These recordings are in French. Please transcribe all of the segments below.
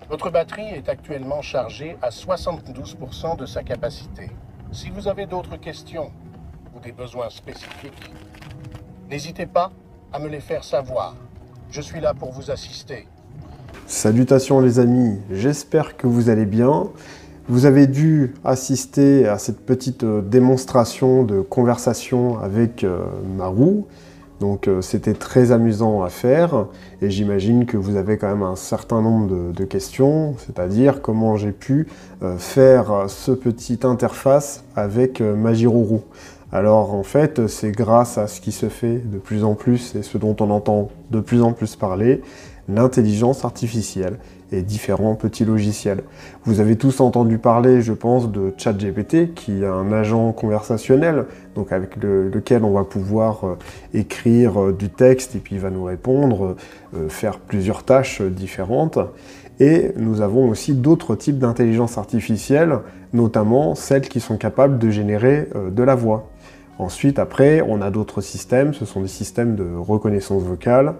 Votre batterie est actuellement chargée à 72% de sa capacité. Si vous avez d'autres questions ou des besoins spécifiques, n'hésitez pas à me les faire savoir. Je suis là pour vous assister. Salutations les amis, j'espère que vous allez bien. Vous avez dû assister à cette petite démonstration de conversation avec Maru. Donc c'était très amusant à faire et j'imagine que vous avez quand même un certain nombre de questions, c'est-à-dire comment j'ai pu faire ce petit interface avec Majiruru. Alors en fait, c'est grâce à ce qui se fait de plus en plus et ce dont on entend de plus en plus parler, l'intelligence artificielle et différents petits logiciels. Vous avez tous entendu parler, je pense, de ChatGPT, qui est un agent conversationnel, donc avec lequel on va pouvoir écrire du texte et puis il va nous répondre, faire plusieurs tâches différentes. Et nous avons aussi d'autres types d'intelligence artificielle, notamment celles qui sont capables de générer de la voix. Ensuite, après, on a d'autres systèmes, ce sont des systèmes de reconnaissance vocale.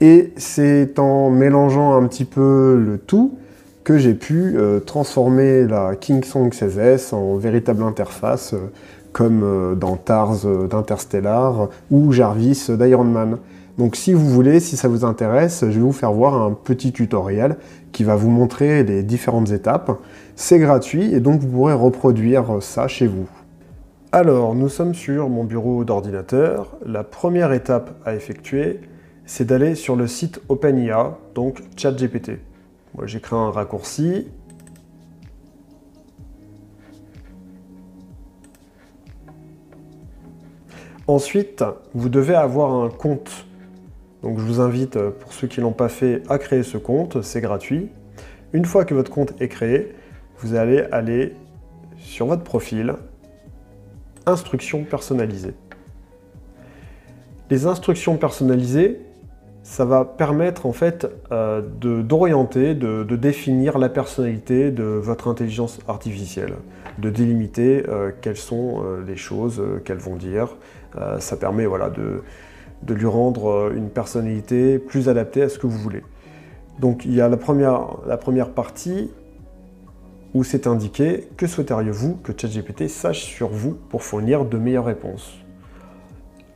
Et c'est en mélangeant un petit peu le tout que j'ai pu transformer la Kingsong 16S en véritable interface comme dans TARS d'Interstellar ou Jarvis d'Iron Man. Donc si vous voulez, si ça vous intéresse, je vais vous faire voir un petit tutoriel qui va vous montrer les différentes étapes. C'est gratuit et donc vous pourrez reproduire ça chez vous. Alors, nous sommes sur mon bureau d'ordinateur. La première étape à effectuer, c'est d'aller sur le site OpenIA, donc ChatGPT. Moi, j'ai créé un raccourci. Ensuite, vous devez avoir un compte. Donc, je vous invite, pour ceux qui ne l'ont pas fait, à créer ce compte. C'est gratuit. Une fois que votre compte est créé, vous allez aller sur votre profil, instructions personnalisées. Les instructions personnalisées, ça va permettre en fait d'orienter, de définir la personnalité de votre intelligence artificielle, de délimiter quelles sont les choses qu'elles vont dire. Ça permet voilà, de lui rendre une personnalité plus adaptée à ce que vous voulez. Donc il y a la première partie où c'est indiqué « Que souhaiteriez-vous que ChatGPT sache sur vous pour fournir de meilleures réponses ?»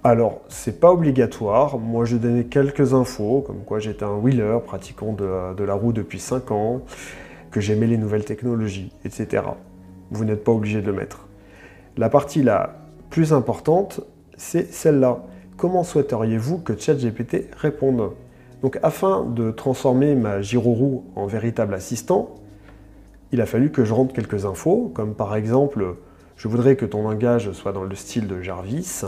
Alors, c'est pas obligatoire. Moi, j'ai donné quelques infos, comme quoi j'étais un wheeler, pratiquant de la roue depuis 5 ans, que j'aimais les nouvelles technologies, etc. Vous n'êtes pas obligé de le mettre. La partie la plus importante, c'est celle-là. Comment souhaiteriez-vous que ChatGPT réponde? Donc, afin de transformer ma Majiruru en véritable assistant, il a fallu que je rentre quelques infos, comme par exemple, je voudrais que ton langage soit dans le style de Jarvis,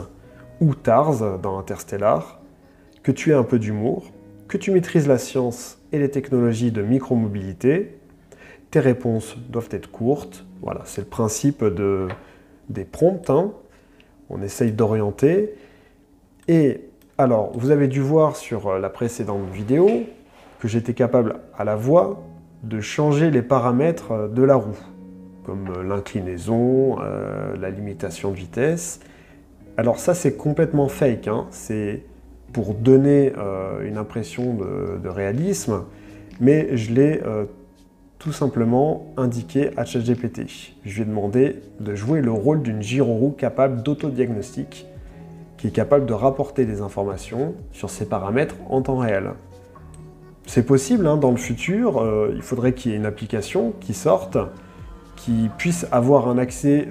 ou TARS dans Interstellar, que tu aies un peu d'humour, que tu maîtrises la science et les technologies de micromobilité. Tes réponses doivent être courtes. Voilà, c'est le principe des prompts. Hein. On essaye d'orienter. Et alors, vous avez dû voir sur la précédente vidéo que j'étais capable à la voix de changer les paramètres de la roue, comme l'inclinaison, la limitation de vitesse. Alors ça, c'est complètement fake, hein. C'est pour donner une impression de réalisme, mais je l'ai tout simplement indiqué à ChatGPT. Je lui ai demandé de jouer le rôle d'une Majiruru capable d'autodiagnostic, qui est capable de rapporter des informations sur ses paramètres en temps réel. C'est possible, hein, dans le futur, il faudrait qu'il y ait une application qui sorte, qui puisse avoir un accès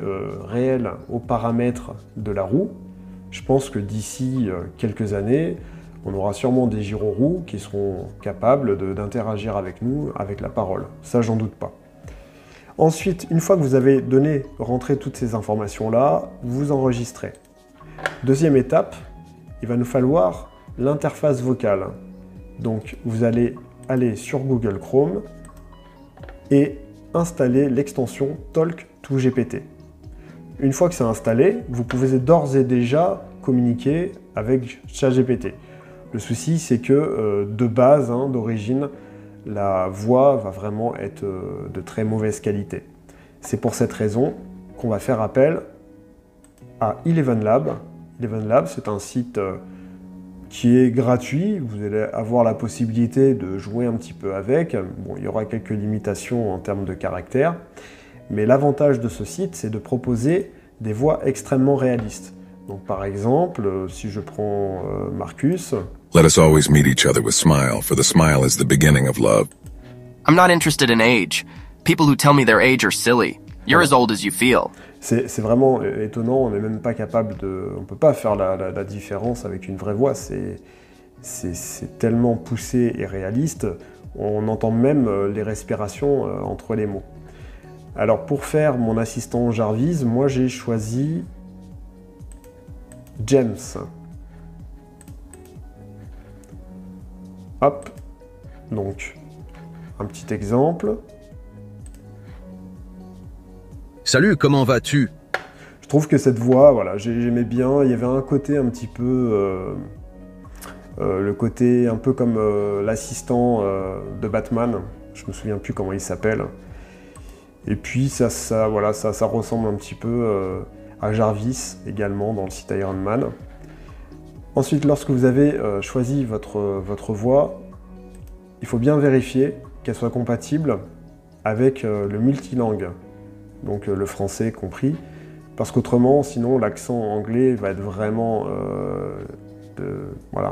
réel aux paramètres de la roue. Je pense que d'ici quelques années, on aura sûrement des Majiruru qui seront capables d'interagir avec nous avec la parole. Ça, j'en doute pas. Ensuite, une fois que vous avez rentré toutes ces informations-là, vous enregistrez. Deuxième étape, il va nous falloir l'interface vocale. Donc, vous allez aller sur Google Chrome et installer l'extension Talk to GPT. Une fois que c'est installé, vous pouvez d'ores et déjà communiquer avec ChatGPT. Le souci, c'est que de base, hein, d'origine, la voix va vraiment être de très mauvaise qualité. C'est pour cette raison qu'on va faire appel à ElevenLabs. ElevenLabs, c'est un site qui est gratuit. Vous allez avoir la possibilité de jouer un petit peu avec. Bon, il y aura quelques limitations en termes de caractère, mais l'avantage de ce site, c'est de proposer des voix extrêmement réalistes. Donc par exemple, si je prends Marcus... Let us always meet each other with smile, for the smile is the beginning of love. I'm not interested in age. People who tell me their age are silly. You're as old as you feel. C'est vraiment étonnant, on n'est même pas capable de... On ne peut pas faire la différence avec une vraie voix, c'est tellement poussé et réaliste, on entend même les respirations entre les mots. Alors pour faire mon assistant Jarvis, moi j'ai choisi James. Hop, donc un petit exemple. Salut, comment vas-tu? Je trouve que cette voix, voilà, j'aimais bien. Il y avait un côté un petit peu... le côté un peu comme l'assistant de Batman. Je me souviens plus comment il s'appelle. Et puis ça ressemble un petit peu à Jarvis également dans le site Iron Man. Ensuite, lorsque vous avez choisi votre voix, il faut bien vérifier qu'elle soit compatible avec le multilingue. Donc le français compris, parce qu'autrement, sinon, l'accent anglais va être vraiment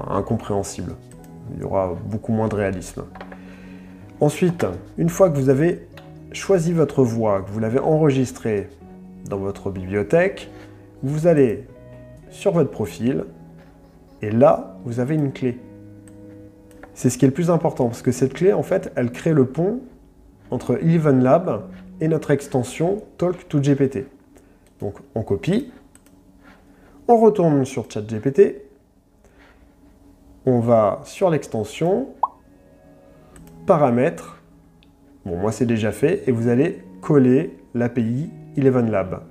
incompréhensible. Il y aura beaucoup moins de réalisme. Ensuite, une fois que vous avez choisi votre voix, que vous l'avez enregistrée dans votre bibliothèque, vous allez sur votre profil, et là, vous avez une clé. C'est ce qui est le plus important, parce que cette clé, en fait, elle crée le pont entre ElevenLabs et notre extension Talk2GPT. Donc on copie, on retourne sur ChatGPT, on va sur l'extension, paramètres, bon moi c'est déjà fait, et vous allez coller l'API ElevenLabs.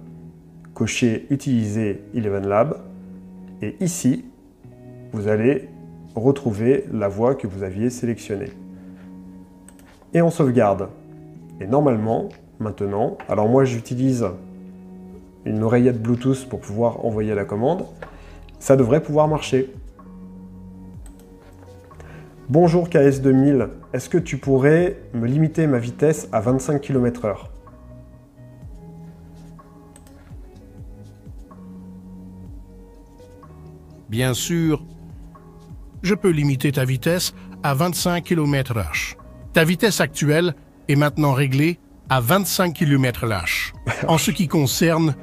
Cochez Utiliser ElevenLabs, et ici, vous allez retrouver la voix que vous aviez sélectionnée. Et on sauvegarde. Et normalement, maintenant, alors moi j'utilise une oreillette Bluetooth pour pouvoir envoyer la commande, ça devrait pouvoir marcher. Bonjour KS2000, est-ce que tu pourrais me limiter ma vitesse à 25 km/h? Bien sûr, je peux limiter ta vitesse à 25 km/h. Ta vitesse actuelle est maintenant réglée à 25 km/h. En ce qui concerne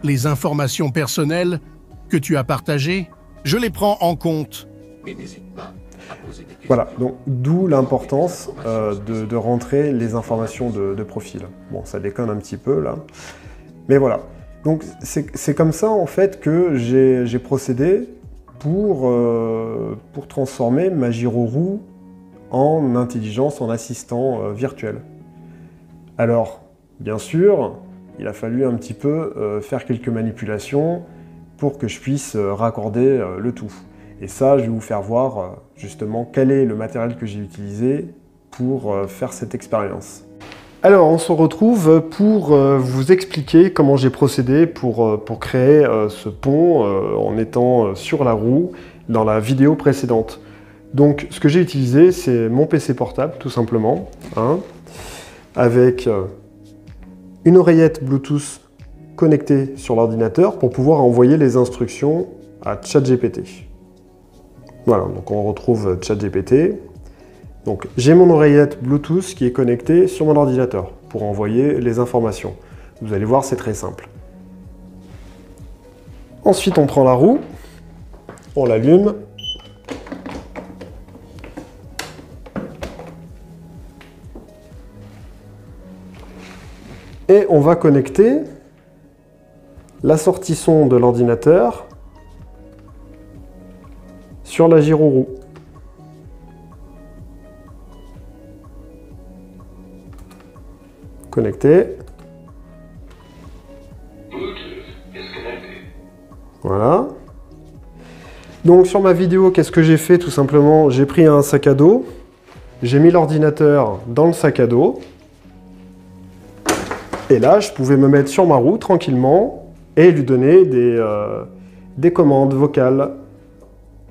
les informations personnelles que tu as partagées, je les prends en compte. Mais n'hésite pas à poser des questions. Voilà, donc d'où l'importance de rentrer les informations de profil. Bon, ça déconne un petit peu là, mais voilà. Donc c'est comme ça en fait que j'ai procédé pour transformer ma Giroroux en intelligence, en assistant virtuel. Alors, bien sûr, il a fallu un petit peu faire quelques manipulations pour que je puisse raccorder le tout. Et ça, je vais vous faire voir justement quel est le matériel que j'ai utilisé pour faire cette expérience. Alors, on se retrouve pour vous expliquer comment j'ai procédé pour créer ce pont en étant sur la roue dans la vidéo précédente. Donc, ce que j'ai utilisé, c'est mon PC portable, tout simplement, hein, avec une oreillette Bluetooth connectée sur l'ordinateur pour pouvoir envoyer les instructions à ChatGPT. Voilà, donc on retrouve ChatGPT. Donc j'ai mon oreillette Bluetooth qui est connectée sur mon ordinateur pour envoyer les informations. Vous allez voir, c'est très simple. Ensuite, on prend la roue, on l'allume. Et on va connecter la sortie son de l'ordinateur sur la Giroroux. Connecté. Voilà. Donc sur ma vidéo, qu'est-ce que j'ai fait? Tout simplement, j'ai pris un sac à dos, j'ai mis l'ordinateur dans le sac à dos, et là, je pouvais me mettre sur ma roue tranquillement et lui donner des commandes vocales.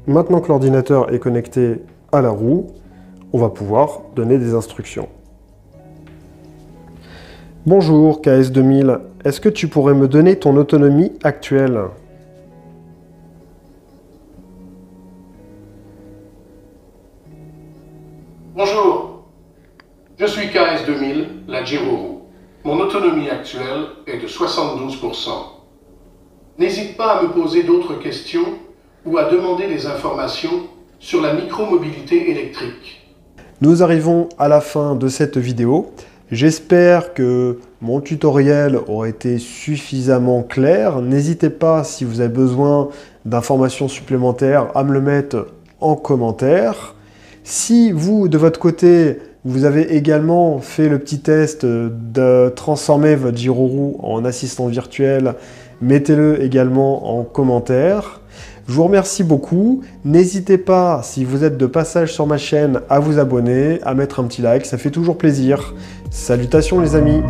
Maintenant que l'ordinateur est connecté à la roue, on va pouvoir donner des instructions. Bonjour KS2000, est-ce que tu pourrais me donner ton autonomie actuelle? Bonjour, je suis KS2000, la Jiruru. Mon autonomie actuelle est de 72%. N'hésite pas à me poser d'autres questions ou à demander des informations sur la micromobilité électrique. Nous arrivons à la fin de cette vidéo. J'espère que mon tutoriel aura été suffisamment clair. N'hésitez pas, si vous avez besoin d'informations supplémentaires, à me le mettre en commentaire. Si vous, de votre côté, vous avez également fait le petit test de transformer votre Jiruru en assistant virtuel, mettez-le également en commentaire. Je vous remercie beaucoup. N'hésitez pas, si vous êtes de passage sur ma chaîne, à vous abonner, à mettre un petit like, ça fait toujours plaisir. Salutations les amis.